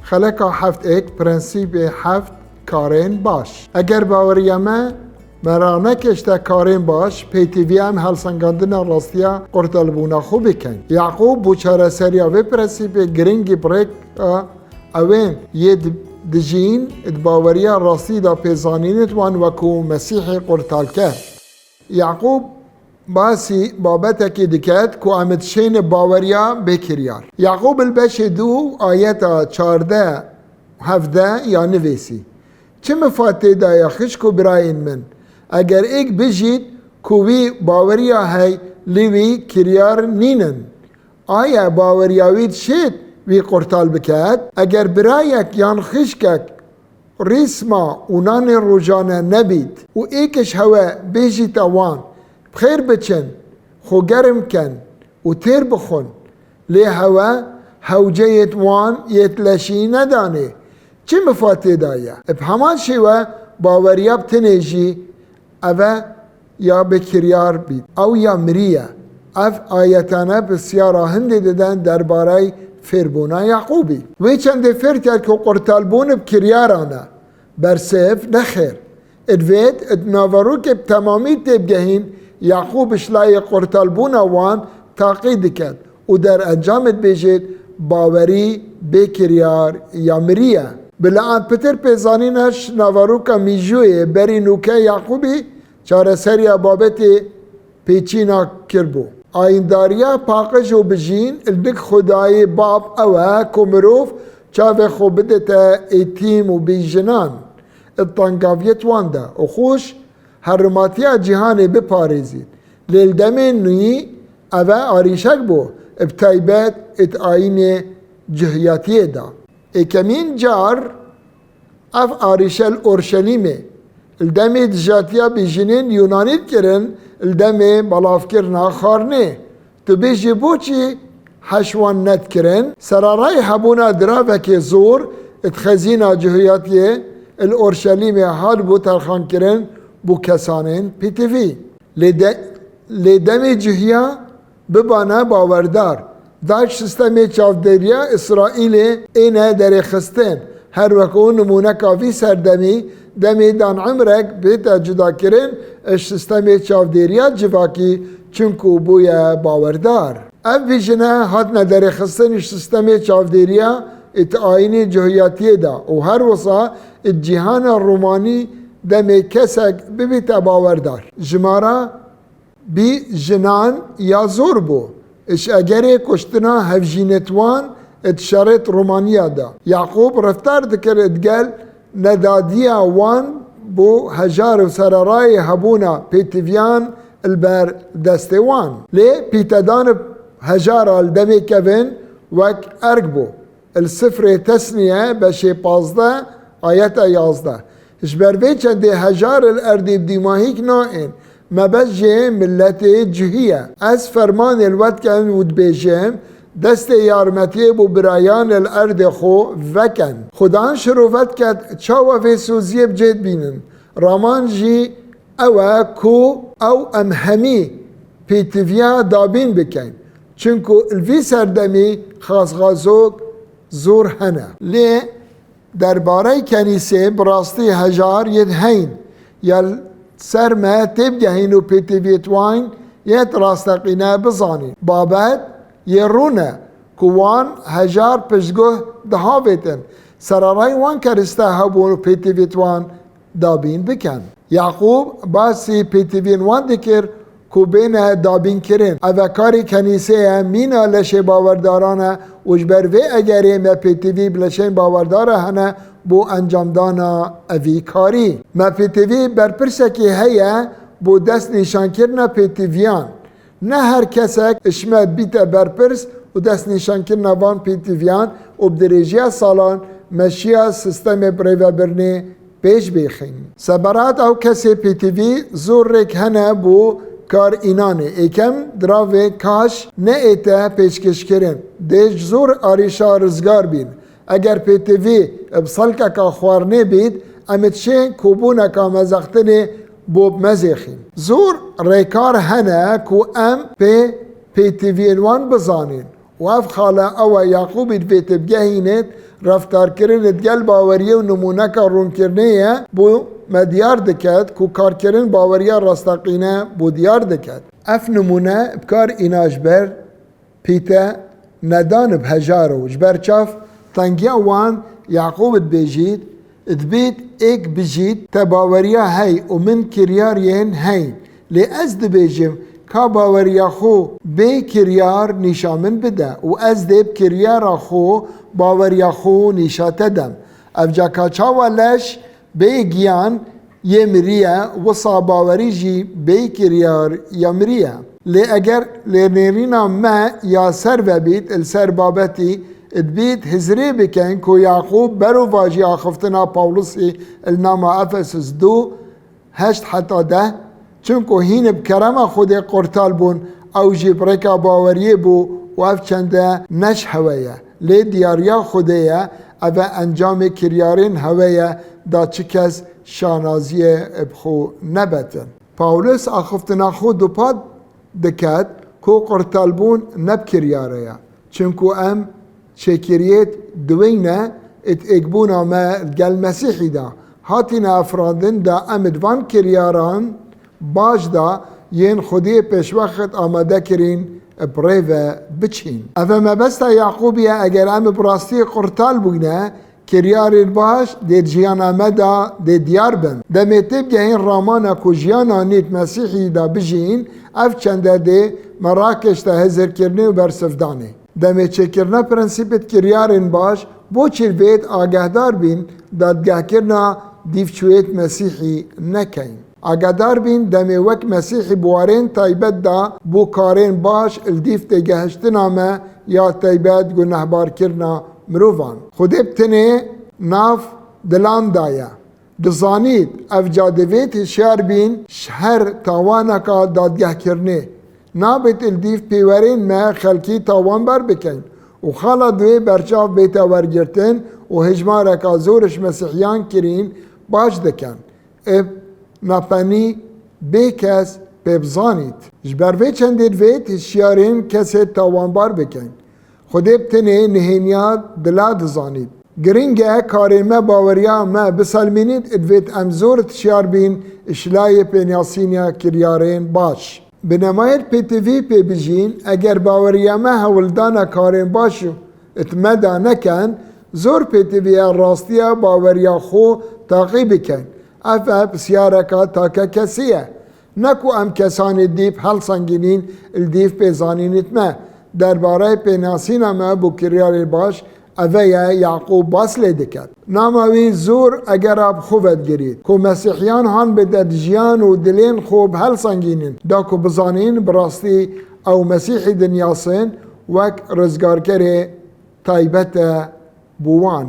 خلقا حفت ایک پرنسیب حفت کارین باش. اگر باوریه ما مرانه کشته کارین باش پیتیوی هم هلسنگاندن راستیا قرطالبونا خوب بکن. یعقوب بوچاره سریا و پرنسیب گرینگی بریک اوین یه دجین باوریه راستی دا پیزانینت وان وکو مسیح قرطال کرد. یعقوب باسی بابتکی دکت که امد شین باوریا بکریار. یعقوب البش 2 آیت 14 17 یا نویسی. چه مفاته دایا خشکو براین من؟ اگر ایک بجید کوی باوریا های لیوی کریار نینن. آیا باوریاوید شید وی قرطال بکد؟ اگر برایک یان خشکک ریسما اونان روزانه نبید و ایکش هوا بجید توان بخیر بچن خو گرم کن و تیر بخون لی هوا هوجه وان یتلشی ندانه چه مفاته دایا؟ اب همان شیوه باوریاب تنیجی اوه یا بکریار بید او یا مریه اف آیتانه بسیارا هنده دادن درباره فربونا یعقوبی وی چنده فر کرد که قرطالبون بکریارانه برسف نخیر ادوید ادناورو که تمامی تبگهین یعقوبش لای قرطالبون وان تاقید کرد و در انجامت بیجید باوری بکریار یا مریه بلعان پتر پیزانینش ناورو که میجوی بری نوکه یعقوبی چاره سریا بابت پیچینا کربو آینداریا پاقش و بجین الدک خدای باب اوه کمروف چاوه خوبده تا ایتیم و بیجنان الطنقاویت وانده و خوش حرماتیا جهان بپارزید لیلدم نوی اوه آریشک بو ابتایبت ات آین جهیاتیه دا اکمین جار اف آریشل اورشلیمه الدم دجاتیا بیجنین یونانیت کرن الدم بلاف کرنا خارنه تو بیجی بوچی حشوان ند کرن سرارای حبونا دراوه زور اتخزینا جهیاتیه الاورشلیم حال بو ترخان کرن بو کسانین پیتوی لیدم جهیا ببانا باوردار داش سیستم چاودریا اسرائیل اینه در خستن هر وقت نمونه کافی سردمی دمی دان عمرک بیت جدا کرن اش سیستم چاودریا جواکی چونکو بویا باوردار اف ویژنه هات ندر خستن اش سیستم چاودریا ات آینی جهیاتی دا و هر وصا ات جهان رومانی دمی کسک ببیت باوردار جمارا بی جنان یا زور بو اش اگری کشتنا هفجینتوان ات شرط رومانیا دا یعقوب رفتار دکر ادگل ندادیا وان بو هجار و سرارای هبونا پیتویان البر دستوان لی پیتدان هجار الدمی کبن وک ارگ بو السفر تسنیه بشه 15 آیت 11 اشبروی چنده هجار الاردی بدیماهیک نائن مبجه ملت جهیه از فرمان الوقت که ود بیجم دست یارمتی بو برایان الارد خو وکن خدان شروفت کد چاو و سوزیب جد بینن رامان جی او کو او امهمی پیتویا دابین بکن چونکو الوی سردمی خاص غازوک زور هنه لی درباره کنیسه براستی هجار ید هین یل سر ما تبگهین و پیتویتوین ید راستقینه بزانی بابت یرونه کوان هجار پشگوه دهاویتن سرارای وان کرسته هبون و پیتویتوان دابین بکن یعقوب باسی پیتوین وان دکر کو بین دابین کرن اوکاری کنیسه مینا لشه باوردارانه وجبر و اگری ما پیتوی بلشین باورداره هنه بو انجام دانا اوی کاری ما پیتوی برپرسکی هیا بو دست نشان کرنا پیتویان نه هر کسک اشمت بیت برپرس و دست نشان کرنا وان پیتویان و بدرجه سالان مشیا سیستم بریو برنه پیش بیخین سبرات او کسی پیتوی زور رک هنه بو کار اینانه ایکم دراوه کاش نه ایتا پیشکش کرن دیج زور آریشا رزگار بین اگر پیتوی بسالکا که خوارنه بید امت شین کوبونه که مزختنه بوب مزیخین زور ریکار هنه کو ام پیتوی انوان بزانین و اف خاله او یعقوب بیت بگهینت رفتارکردن دگل باوریه و نمونک رونکردنیه بو مدیار دکد که کارکردن باوریه راستقینه بو دیار دکد. اف نمونه بکار ایناجبر پیته ندان بهجارو جبر چاف تنگی وان یعقوب بيجید دبیت ایک بجید تباوریه هی و من کریارین هی لی از دبیجم که باوریا خو بی کریار نیشامن بده و از دب کریار خو باوریا خو نیشاته دم افجا کچاوا لش بی گیان یه مریه و صاباوری جی بی کریار یا مریه لی اگر لی نیرینا ما یا سر ببید السر بابتی ادبيت هزري بكين كو يعقوب برو فاجي آخفتنا باولوسي الناما أفسس 2 هشت حتى 10 چونكو هين بكرم خود قرطال بون او جي بريكا باوريه بو واف چنده نش هوية لي دياريا خوديه اوه انجام كريارين هوية دا چكس شانازيه بخو نبتن باولوس آخفتنا خود دو پاد دكت كو قرطال بون نب كرياريا چونكو ام شکریت دوینه ات اقبونا ما گل مسیحی دا هاتینا افرادن دا امدوان کریاران باش دا ین خودی پیش وقت آماده کرین بریوه بچین اوه مبستا یعقوبیه اگر ام براستی قرطال بوینه کریارین باش دی جیان امدا دی دیار بن دمیتب گهین رامانا کو جیانا نیت مسیحی دا بجین اف چنده دی مراکش دا هزر کرنی و برسفدانی دمه چکرنا پرنسیپت کریارین باش بو چیروید آگهدار بین دادگاه کرنا دیفچویت مسیحی نکین آگهدار بین دمه وک مسیحی بوارین تایبت دا بو کارین باش الدیف تگهشتنا ما یا تایبت گنهبار کرنا مروفان خود ابتنه ناف دلان دایا دزانید افجادویت شهر بین شهر تاوانکا دادگاه کرنه نابت الدیف پیورین ما خلکی تاوان بر بکن و خالا دوی برچاف بیتا ورگرتن و هجمارک زورش مسیحیان کرین باش دکن اب نپنی بی کس ببزانید جبروی چندید وید هشیارین کسی تاوان بار بکن خود ابتنه نهینیات دلا دزانید گرینگه کاریمه باوریا ما بسلمینید ادوید امزورت شیار بین اشلای پینیاسینیا کریارین باش بنمایر پی تی وی پی بجین اگر باوریامه هولدانا کارین باشو اتمدا نکن زور پی تی وی راستیا باوریا خو تاقی بکن افا بسیارکا تاکا کسیه نکو ام کسانی دیپ حل سنگینین الدیف پی زانینیت ما درباره پی ناسینا ما بو کریاری باش اوه یعقوب باس لیدکد ناموی زور اگر اب خوبت گرید که مسیحیان هان به دجیان و دلین خوب هل سنگینین دا که بزانین براستی او مسیحی دنیاسین وک رزگارگر تایبت بوان